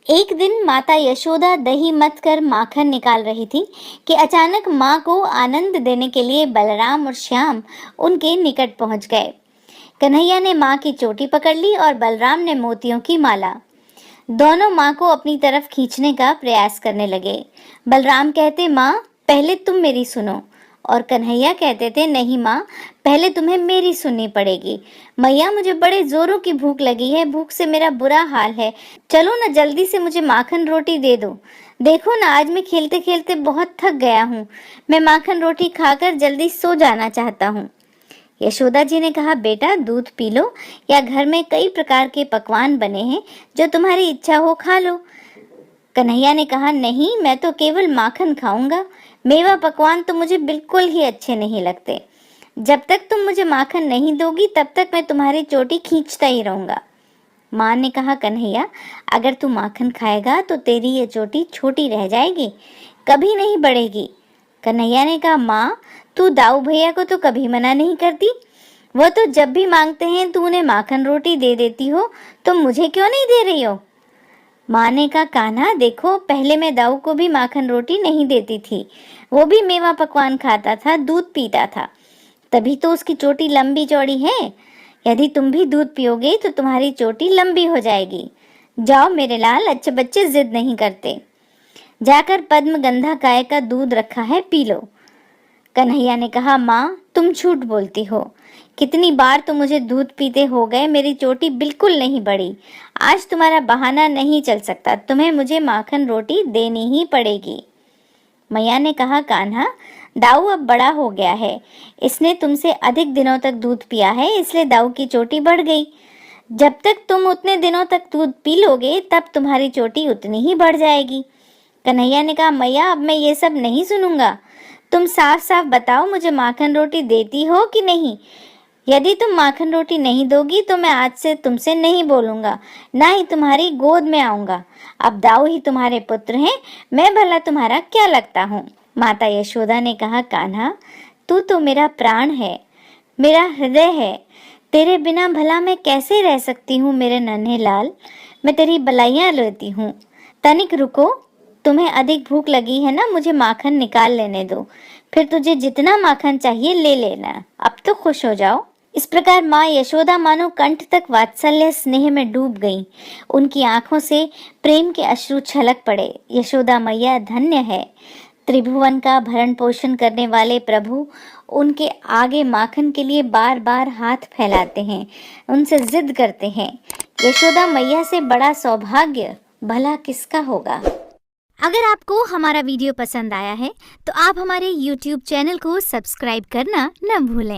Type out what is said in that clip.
एक दिन माता यशोदा दही मथ कर माखन निकाल रही थी कि अचानक माँ को आनंद देने के लिए बलराम और श्याम उनके निकट पहुंच गए। कन्हैया ने माँ की चोटी पकड़ ली और बलराम ने मोतियों की माला। दोनों माँ को अपनी तरफ खींचने का प्रयास करने लगे। बलराम कहते, माँ पहले तुम मेरी सुनो, और कन्हैया कहते थे, नहीं माँ, पहले तुम्हें मेरी सुननी पड़ेगी। मैया, मुझे बड़े जोरों की भूख लगी है, भूख से मेरा बुरा हाल है। चलो ना, जल्दी से मुझे माखन रोटी दे दो। देखो ना, आज मैं खेलते खेलते बहुत थक गया हूँ। मैं माखन रोटी खाकर जल्दी सो जाना चाहता हूँ। यशोदा जी ने कहा, बेटा दूध पी लो, या घर में कई प्रकार के पकवान बने हैं, जो तुम्हारी इच्छा हो खा लो। कन्हैया ने कहा, नहीं, मैं तो केवल माखन खाऊंगा। मेवा पकवान तो मुझे बिल्कुल ही अच्छे नहीं लगते। जब तक तुम मुझे माखन नहीं दोगी तब तक मैं तुम्हारी चोटी खींचता ही रहूंगा। माँ ने कहा, कन्हैया, अगर तू माखन खाएगा तो तेरी ये चोटी छोटी रह जाएगी, कभी नहीं बढ़ेगी। कन्हैया ने कहा, माँ, तू दाऊ भैया को तो कभी मना नहीं करती। वो तो जब भी मांगते हैं तू उन्हें माखन रोटी दे देती हो, तो मुझे क्यों नहीं दे रही हो? माँ ने कहा, कान्हा देखो, पहले मैं दाऊ को भी माखन रोटी नहीं देती थी। वो भी मेवा पकवान खाता था, दूध पीता था, तभी तो उसकी चोटी लंबी चौड़ी है। यदि तुम भी दूध पियोगे तो तुम्हारी चोटी लंबी हो जाएगी। जाओ मेरे लाल, अच्छे बच्चे जिद नहीं करते। जाकर पद्मगंधा गाय का दूध रखा है, पी लो। कन्हैया ने कहा, माँ तुम झूठ बोलती हो। कितनी बार तो मुझे दूध पीते हो गए, मेरी चोटी बिल्कुल नहीं बढ़ी। आज तुम्हारा बहाना नहीं चल सकता, तुम्हें मुझे माखन रोटी देनी ही पड़ेगी। मैया ने कहा, कान्हा, दाऊ अब बड़ा हो गया है, इसने तुमसे अधिक दिनों तक दूध पिया है, इसलिए दाऊ की चोटी बढ़ गई। जब तक तुम उतने दिनों तक दूध पी लोगे तब तुम्हारी चोटी उतनी ही बढ़ जाएगी। कन्हैया ने कहा, मैया, अब मैं ये सब नहीं सुनूंगा। तुम साफ साफ बताओ, मुझे माखन रोटी देती हो कि नहीं? यदि तुम माखन रोटी नहीं दोगी तो मैं आज से तुमसे नहीं बोलूंगा, ना ही तुम्हारी गोद में आऊंगा। अब दाऊ ही तुम्हारे पुत्र हैं, मैं भला तुम्हारा क्या लगता हूँ? माता यशोदा ने कहा, कान्हा, तू तो मेरा प्राण है, मेरा हृदय है। तेरे बिना भला मैं कैसे रह सकती हूँ मेरे नन्हे लाल? मैं तेरी बलाइयाँ लेती हूँ। तनिक रुको, तुम्हें अधिक भूख लगी है ना, मुझे माखन निकाल लेने दो, फिर तुझे जितना माखन चाहिए ले लेना। अब तो खुश हो जाओ। इस प्रकार माँ यशोदा मानो कंठ तक वात्सल्य स्नेह में डूब गईं। उनकी आंखों से प्रेम के अश्रु छलक पड़े। यशोदा मैया धन्य है। त्रिभुवन का भरण पोषण करने वाले प्रभु उनके आगे माखन के लिए बार बार हाथ फैलाते हैं, उनसे जिद करते हैं। यशोदा मैया से बड़ा सौभाग्य भला किसका होगा? अगर आपको हमारा वीडियो पसंद आया है तो आप हमारे YouTube चैनल को सब्सक्राइब करना न भूलें।